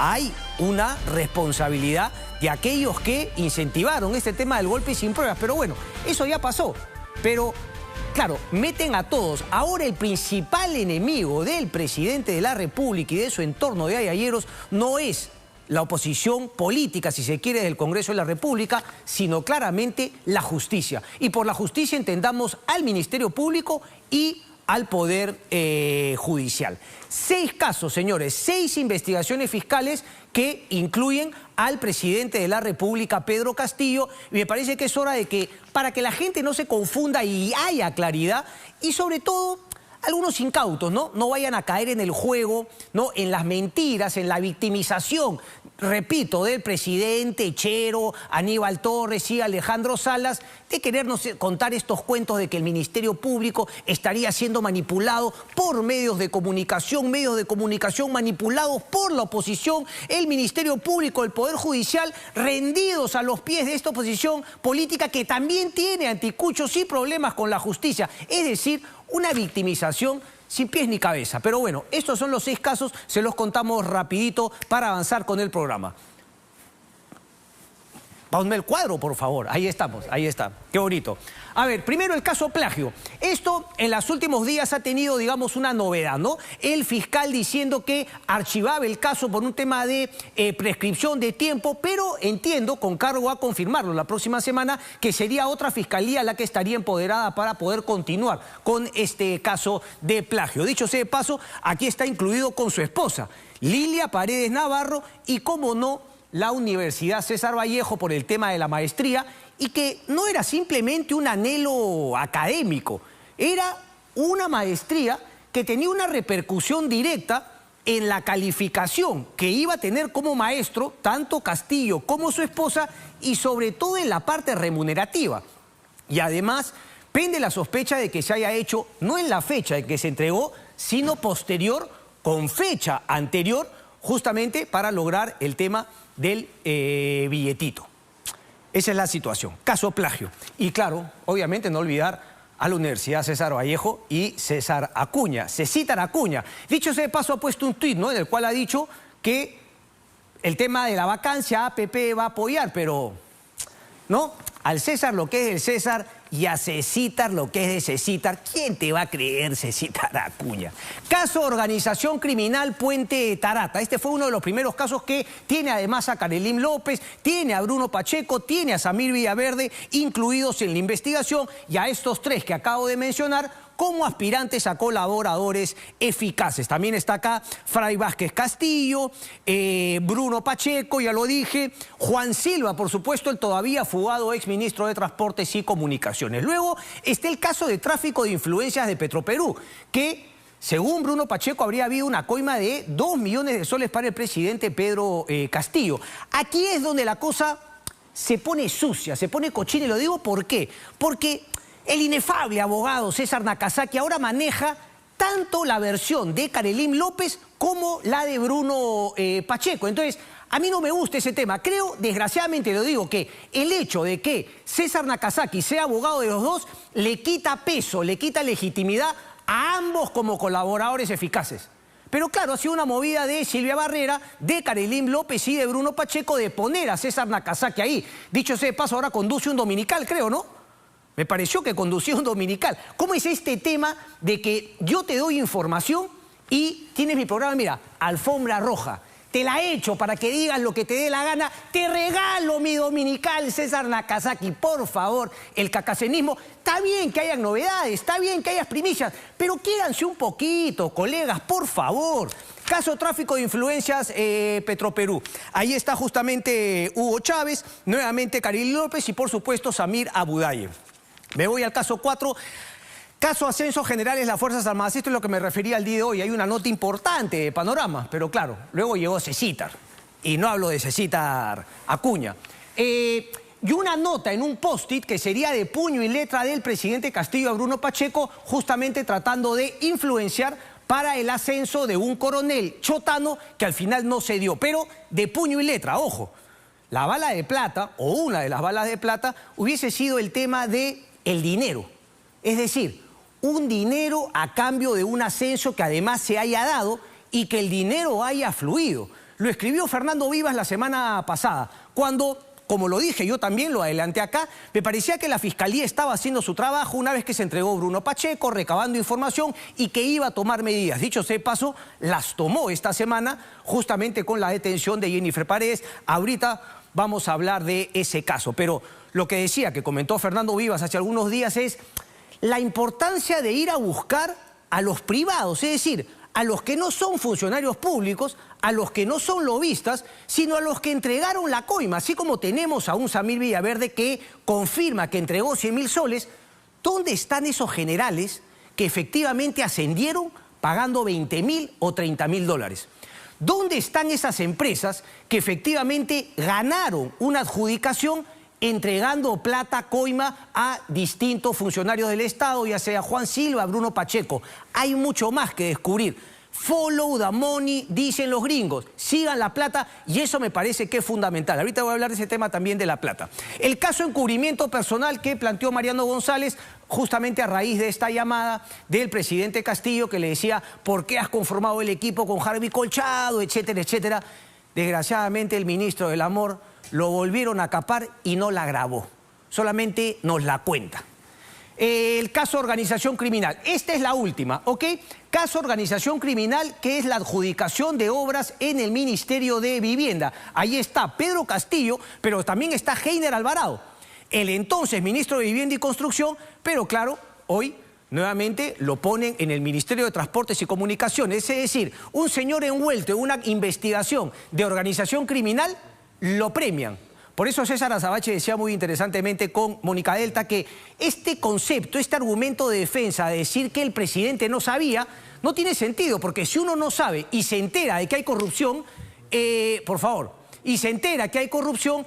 hay una responsabilidad de aquellos que incentivaron este tema del golpe sin pruebas. Pero bueno, eso ya pasó. Pero, claro, meten a todos. Ahora el principal enemigo del presidente de la República y de su entorno de ayeros no es la oposición política, si se quiere, del Congreso de la República, sino claramente la justicia. Y por la justicia entendamos al Ministerio Público y al Poder Judicial. 6 casos, señores, 6 investigaciones fiscales que incluyen al presidente de la República, Pedro Castillo, y me parece que es hora de que, para que la gente no se confunda y haya claridad, y sobre todo algunos incautos, ¿no? No vayan a caer en el juego, ¿no? En las mentiras, en la victimización, repito, del presidente Chero, Aníbal Torres y Alejandro Salas, de querernos contar estos cuentos de que el Ministerio Público estaría siendo manipulado por medios de comunicación manipulados por la oposición, el Ministerio Público, el Poder Judicial, rendidos a los pies de esta oposición política que también tiene anticuchos y problemas con la justicia. Es decir, una victimización sin pies ni cabeza. Pero bueno, estos son los 6 casos, se los contamos rapidito para avanzar con el programa. Ponme el cuadro, por favor. Ahí estamos, ahí está. Qué bonito. A ver, primero el caso plagio. Esto en los últimos días ha tenido, digamos, una novedad, ¿no? El fiscal diciendo que archivaba el caso por un tema de prescripción de tiempo, pero entiendo, con cargo a confirmarlo la próxima semana, que sería otra fiscalía la que estaría empoderada para poder continuar con este caso de plagio. Dicho sea de paso, aquí está incluido con su esposa, Lilia Paredes Navarro, y cómo no, la Universidad César Vallejo por el tema de la maestría, y que no era simplemente un anhelo académico, era una maestría que tenía una repercusión directa en la calificación que iba a tener como maestro tanto Castillo como su esposa, y sobre todo en la parte remunerativa. Y además pende la sospecha de que se haya hecho no en la fecha en que se entregó, sino posterior, con fecha anterior, justamente para lograr el tema del billetito. Esa es la situación. Caso plagio. Y claro, obviamente no olvidar a la Universidad César Vallejo y César Acuña, César Acuña. Dicho sea de paso, ha puesto un tuit, ¿no?, en el cual ha dicho que el tema de la vacancia APP va a apoyar, pero no, al César lo que es del César y a Cecitar lo que es de Cecitar. ¿Quién te va a creer, Cecitar Acuña? Caso Organización Criminal Puente Tarata. Este fue uno de los primeros casos que tiene además a Karelim López, tiene a Bruno Pacheco, tiene a Samir Villaverde incluidos en la investigación, y a estos 3 que acabo de mencionar como aspirantes a colaboradores eficaces. También está acá Fray Vázquez Castillo, Bruno Pacheco, ya lo dije, Juan Silva, por supuesto, el todavía fugado exministro de Transportes y Comunicaciones. Luego está el caso de tráfico de influencias de Petroperú, que según Bruno Pacheco habría habido una coima de 2 millones de soles para el presidente Pedro Castillo. Aquí es donde la cosa se pone sucia, se pone cochina, y lo digo ¿por qué? Porque el inefable abogado César Nakazaki ahora maneja tanto la versión de Karelim López como la de Bruno Pacheco. Entonces, a mí no me gusta ese tema. Creo, desgraciadamente lo digo, que el hecho de que César Nakazaki sea abogado de los dos le quita peso, le quita legitimidad a ambos como colaboradores eficaces. Pero claro, ha sido una movida de Silvia Barrera, de Karelim López y de Bruno Pacheco de poner a César Nakazaki ahí. Dicho sea de paso, ahora conduce un dominical, creo, ¿no? Me pareció que conducía un dominical. ¿Cómo es este tema de que yo te doy información y tienes mi programa, mira, alfombra roja? Te la echo para que digas lo que te dé la gana. Te regalo mi dominical, César Nakazaki. Por favor, el cacacenismo. Está bien que hayan novedades, está bien que hayas primicias, pero quiéranse un poquito, colegas, por favor. Caso tráfico de influencias Petroperú. Ahí está justamente Hugo Chávez, nuevamente Karelim López y por supuesto Samir Abudayev. Me voy al caso 4. Caso Ascensos Generales las Fuerzas Armadas. Esto es lo que me refería al día de hoy. Hay una nota importante de Panorama, pero claro, luego llegó Cecitar. Y no hablo de Cecitar Acuña. Y una nota en un post-it que sería de puño y letra del presidente Castillo a Bruno Pacheco, justamente tratando de influenciar para el ascenso de un coronel chotano que al final no se dio, pero de puño y letra, ojo. La bala de plata, o una de las balas de plata, hubiese sido el tema del dinero. Es decir, un dinero a cambio de un ascenso que además se haya dado y que el dinero haya fluido. lo escribió Fernando Vivas la semana pasada, cuando, como lo dije, yo también lo adelanté acá, me parecía que la Fiscalía estaba haciendo su trabajo una vez que se entregó Bruno Pacheco, recabando información y que iba a tomar medidas. Dicho sea de paso, las tomó esta semana justamente con la detención de Jennifer Paredes. Ahorita vamos a hablar de ese caso, pero lo que decía, que comentó Fernando Vivas hace algunos días, es la importancia de ir a buscar a los privados, es decir, a los que no son funcionarios públicos, a los que no son lobistas, sino a los que entregaron la coima. Así como tenemos a un Samir Villaverde que confirma que entregó 100.000 soles, ¿dónde están esos generales que efectivamente ascendieron pagando 20.000 o 30.000 dólares? ¿Dónde están esas empresas que efectivamente ganaron una adjudicación entregando plata, coima, a distintos funcionarios del Estado, ya sea Juan Silva, Bruno Pacheco? Hay mucho más que descubrir. Follow the money, dicen los gringos. Sigan la plata, y eso me parece que es fundamental. Ahorita voy a hablar de ese tema también de la plata. El caso encubrimiento personal que planteó Mariano González, justamente a raíz de esta llamada del presidente Castillo, que le decía, ¿por qué has conformado el equipo con Harvey Colchado, etcétera, etcétera? Desgraciadamente el ministro del Amor lo volvieron a capar y no la grabó, solamente nos la cuenta. El caso organización criminal, esta es la última, ¿ok? Caso organización criminal, que es la adjudicación de obras en el Ministerio de Vivienda. Ahí está Pedro Castillo, pero también está Heiner Alvarado, el entonces ministro de Vivienda y Construcción, pero claro, hoy nuevamente lo ponen en el Ministerio de Transportes y Comunicaciones, es decir, un señor envuelto en una investigación de organización criminal, lo premian. Por eso César Azabache decía muy interesantemente con Mónica Delta que este concepto, este argumento de defensa de decir que el presidente no sabía, no tiene sentido, porque si uno no sabe y se entera de que hay corrupción, por favor, y se entera que hay corrupción,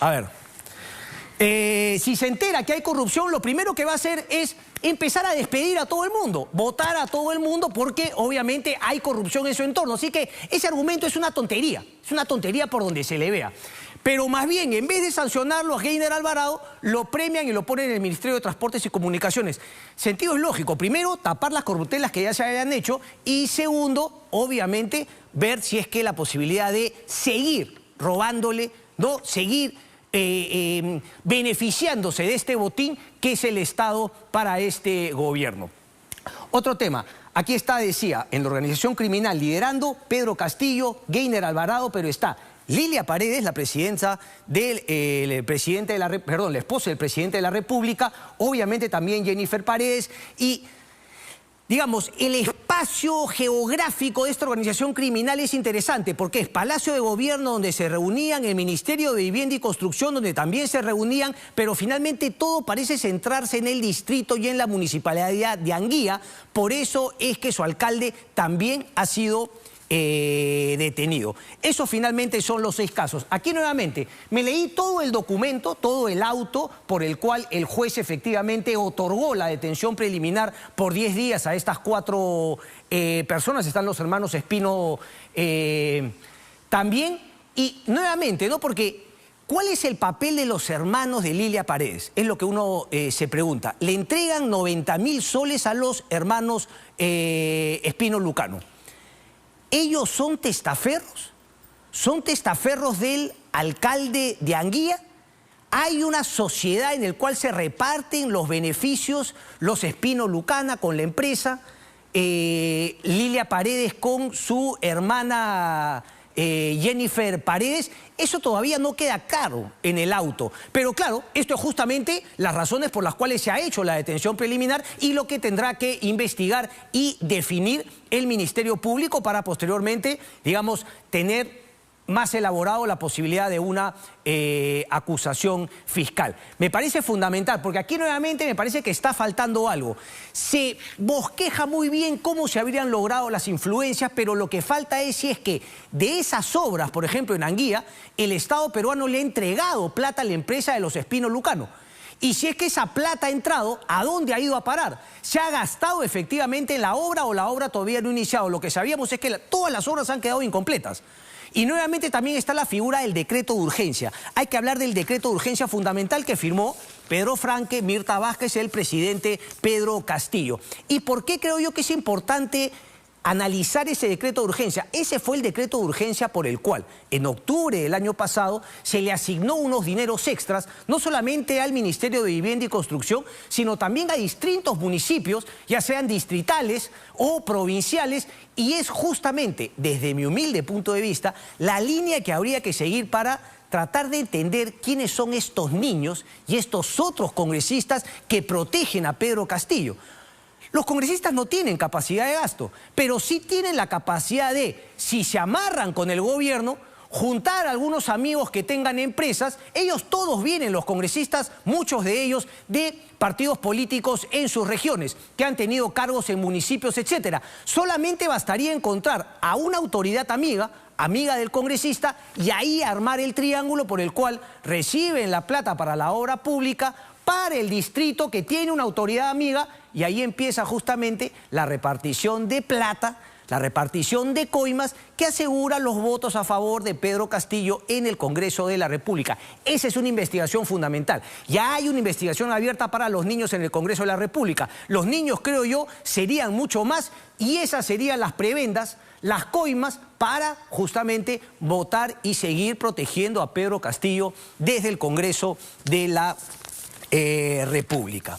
a ver, si se entera que hay corrupción, lo primero que va a hacer es empezar a despedir a todo el mundo, votar a todo el mundo, porque obviamente hay corrupción en su entorno. Así que ese argumento es una tontería por donde se le vea. Pero más bien, en vez de sancionarlo a Heiner Alvarado, lo premian y lo ponen en el Ministerio de Transportes y Comunicaciones. Sentido es lógico. Primero, tapar las corruptelas que ya se hayan hecho, y segundo, obviamente, ver si es que la posibilidad de seguir robándole, ¿no? Seguir beneficiándose de este botín que es el Estado para este gobierno. Otro tema, aquí está, decía, en la organización criminal liderando Pedro Castillo, Heiner Alvarado, pero está Lilia Paredes, la presidenta del presidente de la la esposa del presidente de la República, obviamente también Jennifer Paredes, y digamos, el espacio geográfico de esta organización criminal es interesante porque es Palacio de Gobierno, donde se reunían, el Ministerio de Vivienda y Construcción, donde también se reunían, pero finalmente todo parece centrarse en el distrito y en la municipalidad de Anguía. Por eso es que su alcalde también ha sido detenido. Esos finalmente son los 6 casos. Aquí nuevamente me leí todo el documento, todo el auto por el cual el juez efectivamente otorgó la detención preliminar por 10 días a estas 4 personas. Están los hermanos Espino también. Y nuevamente, ¿no? Porque ¿cuál es el papel de los hermanos de Lilia Paredes? Es lo que uno se pregunta. Le entregan 90.000 soles a los hermanos Espino Lucano. ¿Ellos son testaferros? ¿Son testaferros del alcalde de Anguía? ¿Hay una sociedad en la cual se reparten los beneficios, los Espino Lucana con la empresa, Lilia Paredes con su hermana Jennifer Paredes? Eso todavía no queda claro en el auto. Pero claro, esto es justamente las razones por las cuales se ha hecho la detención preliminar y lo que tendrá que investigar y definir el Ministerio Público para posteriormente, digamos, tener más elaborado la posibilidad de una acusación fiscal. Me parece fundamental, porque aquí nuevamente me parece que está faltando algo. Se bosqueja muy bien cómo se habrían logrado las influencias, pero lo que falta es si es que de esas obras, por ejemplo en Anguía, el Estado peruano le ha entregado plata a la empresa de los Espino Lucano. Y si es que esa plata ha entrado, ¿a dónde ha ido a parar? ¿Se ha gastado efectivamente en la obra o la obra todavía no ha iniciado? Lo que sabíamos es que todas las obras han quedado incompletas. Y nuevamente también está la figura del decreto de urgencia. Hay que hablar del decreto de urgencia fundamental que firmó Pedro Franque, Mirta Vázquez, el presidente Pedro Castillo. ¿Y por qué creo yo que es importante analizar ese decreto de urgencia. Ese fue el decreto de urgencia por el cual en octubre del año pasado se le asignó unos dineros extras, no solamente al Ministerio de Vivienda y Construcción, sino también a distintos municipios, ya sean distritales o provinciales, y es justamente, desde mi humilde punto de vista, la línea que habría que seguir para tratar de entender quiénes son estos niños y estos otros congresistas que protegen a Pedro Castillo. Los congresistas no tienen capacidad de gasto, pero sí tienen la capacidad de, si se amarran con el gobierno, juntar a algunos amigos que tengan empresas. Ellos todos vienen, los congresistas, muchos de ellos de partidos políticos en sus regiones, que han tenido cargos en municipios, etcétera. Solamente bastaría encontrar a una autoridad amiga del congresista, y ahí armar el triángulo por el cual reciben la plata para la obra pública, para el distrito que tiene una autoridad amiga, y ahí empieza justamente la repartición de plata, la repartición de coimas que asegura los votos a favor de Pedro Castillo en el Congreso de la República. Esa es una investigación fundamental. Ya hay una investigación abierta para los niños en el Congreso de la República. Los niños, creo yo, serían mucho más, y esas serían las prebendas, las coimas, para justamente votar y seguir protegiendo a Pedro Castillo desde el Congreso de la República.